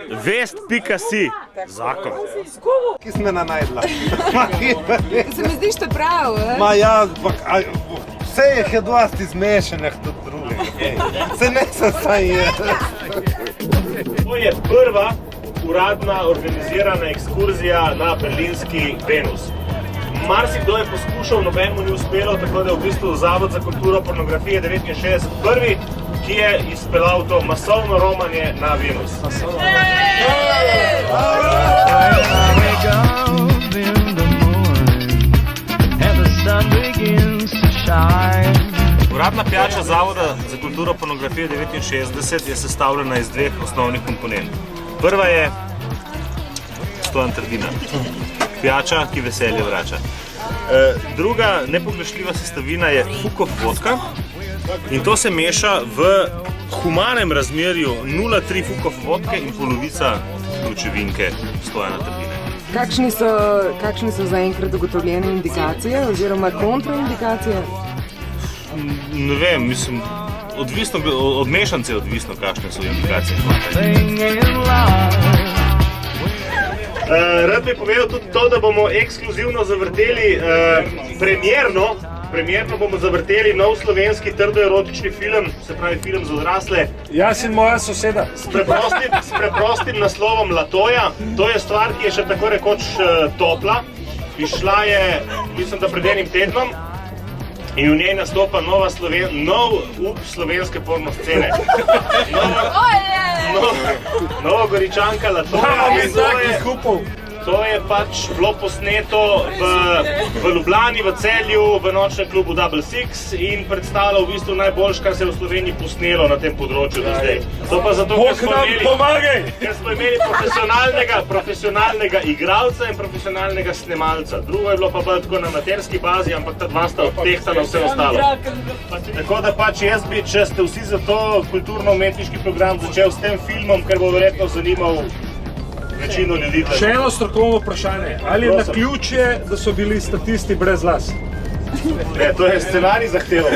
Vest.si. Zakon. Ki sme na najdla. Se mi zdiš to prav, Ma ja, vse je dosti zmešanih tudi drugega. Se ne sem saj jaz. To je prva uradna organizirana ekskurzija na berlinski Venus. Marsikdo je poskušal, nobenemu ni uspelo, tako da je v bistvu Zavod za kulturo pornografije 69 prvi, ki je izpeljal to masovno romanje na Venus. Uradna pijača Zavoda za kulturo pornografije 69 je sestavljena iz dveh osnovnih komponent. Prva je Stojan Trdina, pijača, ki veselje vrača. Druga nepogrešljiva sestavina je Fukov vodka in to se meša v humanem razmerju 0,3 Fukov vodke in polovica lučevinke Stojana Trdine. Kakšni so zaenkrat ugotovljene indikacije oziroma kontraindikacije? Ne vem, mislim, odvisno, od mešance je odvisno, kakšne so indikacije. Rad bi povedal tudi to, da bomo ekskluzivno zavrteli premierno bomo zavrteli nov slovenski trdoerotični film, se pravi film za odrasle. Jaz in moja soseda. S preprostim naslovom Latoja. To je stvar, ki je še tako rekoč topla. Izšla je, mislim, da pred enim tednom. In v njej nastopa nov up slovenske porno scene. Novogoričanka Latoja. To je pač bilo posneto v Ljubljani, v Celju, v nočnem klubu Double Six in predstavlja v bistvu najboljše, kar se je v Sloveniji posnelo na tem področju do zdaj. To pa zato, ker smo imeli profesionalnega igralca in profesionalnega snemalca. Drugo je bilo pa bolj tako na amaterski bazi, ampak ta dva sta odtehtala vse ostalo. Tako da pač jaz bi, če ste vsi za to kulturno-umetniški program začel s tem filmom, ker bo verjetno zanimal večino ljudi. Še eno strokovno vprašanje. Ali je naključje, da so bili statisti brez las? Ne, to je scenarij zahteval.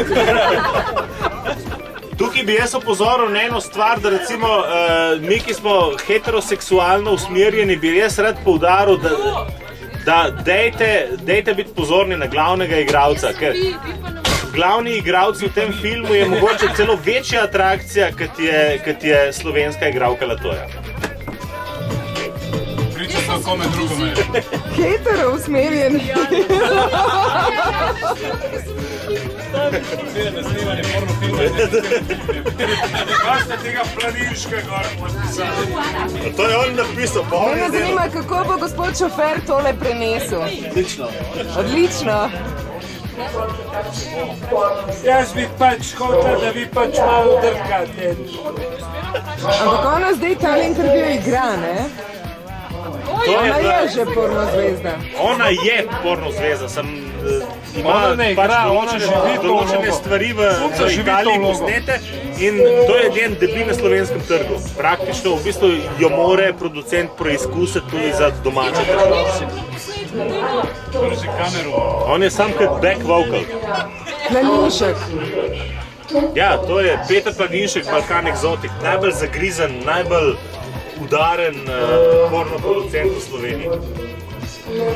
Tukaj bi jaz opozoril na eno stvar, da recimo mi, ki smo heteroseksualno usmerjeni, bi jaz rad poudaril, da dejte biti pozorni na glavnega igralca, ker glavni igralec v tem filmu je mogoče celo večja atrakcija, kot je slovenska igralka Latoja. Hetero usmerjen. Kaj ste tega planinškega gor podpisali? To je on napisal. Mene zanima, kako bo gospod šofer tole prenesel. Odlično. Jaz bi pač hotel, da vi pač malo drkate. Ampak ona zdaj tale intervju igra, ne? Ona je že porno zvezda. Ona je porno zvezda, ima pač določene stvari v Italiji posnete in to je njen debi na slovenskem trgu. Praktično v bistvu jo more producent preizkusiti tudi za domače trge. On je sam kot back vocal. Planinšek. Ja, to je Peter Planinšek, Balkan Exotic, najbolj zagrizen, najbolj udaren porno producent v Sloveniji.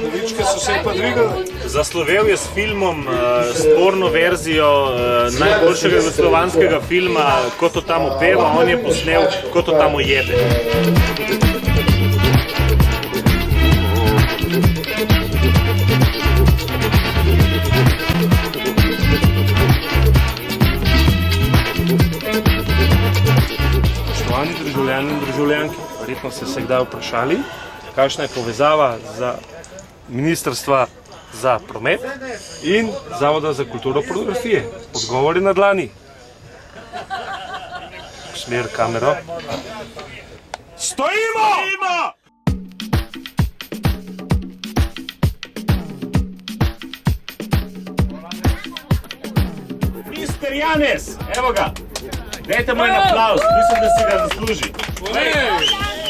Novičke so se pa dvigali. Zaslovel je s filmom, s porno verzijo najboljšega jugoslovanskega filma Ko to tamo peva, on je posnel Ko to tamo jede. Spoštovani državljani in državljanke, verjetno ste se kdaj vprašali, kakšna je povezava za Ministrstva za promet in Zavoda za kulturo pornografije. Odgovor je na dlani. Smer kamero. Stojimo! Mister Janez, evo ga. Dajte mu en aplavz, mislim, da si ga zasluži.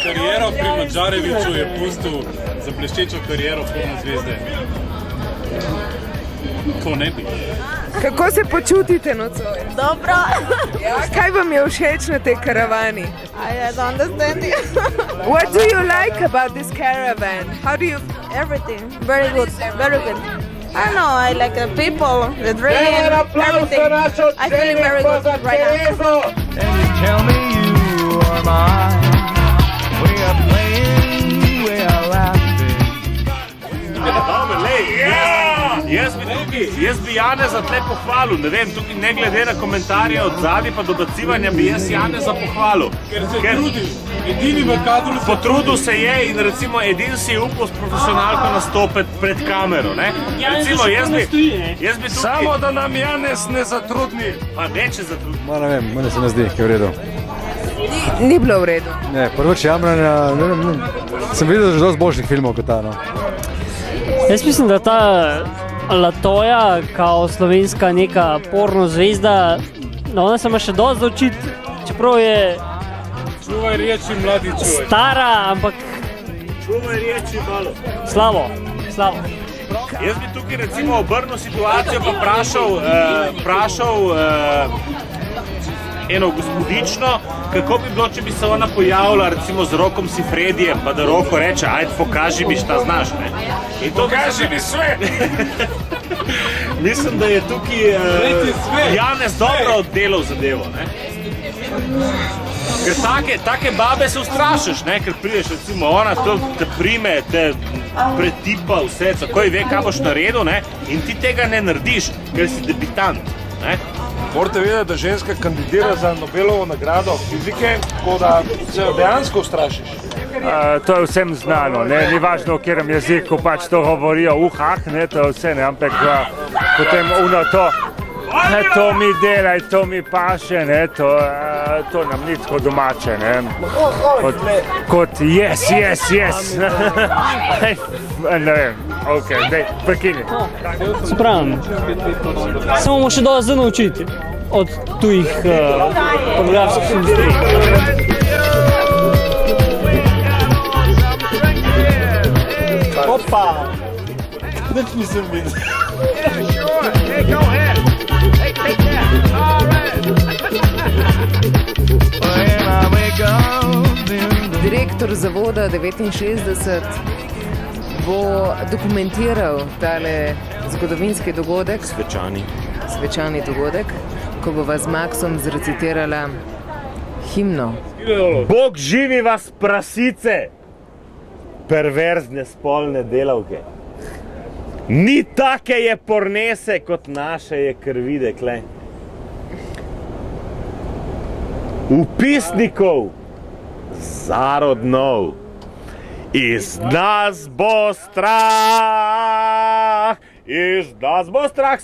Kariero pri Madžareviću je pustil za bleščečo kariero porno zvezde. To ne bi. Kako se počutite nocoj? Dobro. Kaj vam je všeč na tej karavani? I don't understand you. What do you like about this caravan? How do you... Everything. Very good. Very good. I don't know. I like the people, the drinking, everything. I feel very good right now. And you tell me you are mine. We are playing, we are laughing. Jaz bi Janeza tle pohvalil, ne vem, tukaj ne glede na komentarje od zadaj pa dobacivanja bi jaz Janeza pohvalil. Ker se trudi, edini v kadru se Potrudil se je in recimo edin si je upal s profesionalko nastopiti pred kamero, ne? Recimo jaz bi tukaj... Samo da nam Janez ne zatrudni. Pa neče zatrudni. Ma ne vem, meni se ne zdi, ki je v redu. Ni bilo v redu. Ne, prvič jamranja, sem videl že dosti boljših filmov kot ta, no. Jaz mislim, da ta Latoja, kao slovenska neka porno zvezda, ona se ima še dosti učiti, čeprav je čuvaj riječi, mladi čuvaj. stara, ampak Čuvaj riječi malo. slabo. Jaz bi tukaj recimo obrnil situacijo pa vprašal eno gospodično, kako bi bilo, če bi se ona pojavila recimo z Rokom Sifredijem, pa da Roko reče, ajde pokaži mi šta znaš, ne? In to Kaži mi sve! Mislim, da je tukaj Janez dobro oddelal zadevo, ne? Ker take babe se ustrašiš, ne? Ker prideš recimo ona, to te prime, te pretipa vse, takoj ve, kaj boš naredil, ne? In ti tega ne narediš, ker si debitant, ne? Morate vedeti, da ženska kandidira za Nobelovo nagrado fizike, tako da se dejansko ustrašiš. To je vsem znano, ne? Ni važno, v katerem jeziku pač to govorijo, ne, to je vse, ne, ampak potem to mi delaj, to mi paše, ne, to nam ni tako domače, ne. Kot yes, ne vem, okej, daj, prekini. Spravim, samo moramo še dosti naučiti od tujih pornografskih industrij. Opa! Nič nisem videl. Direktor zavoda 69 bo dokumentiral tale zgodovinski dogodek, svečani dogodek, ko bova z Maksom zrecitirala himno. Bog živi vas prasice, perverzne spolne delavke. Ni take je pornese, kot naše je krvi dekle. Upisnikov, zarodnov, iz nas bo strah,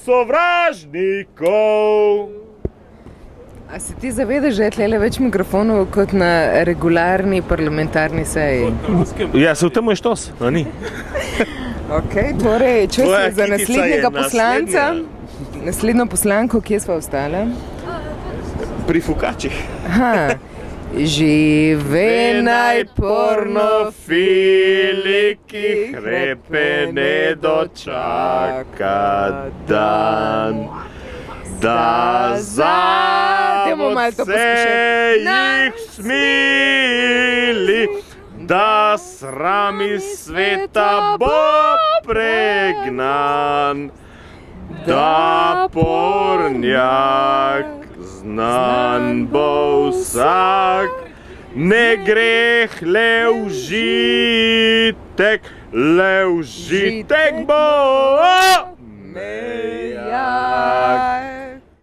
sovražnikov. A se ti zavedaš, da je tlele več mikrofonov kot na regularni parlamentarni seji? Ja, se v tem je štos, a ni? Ok, torej, čas je za naslednjega poslanca. Naslednjo poslanko, kje sva ostala? Pri fukačih. Žive naj pornofili, ki hrepe ne dočaka dan, da zavod se jih smili, da sram iz sveta bo pregnan, da pornjak znan bo vsak, ne greh le užitek bo.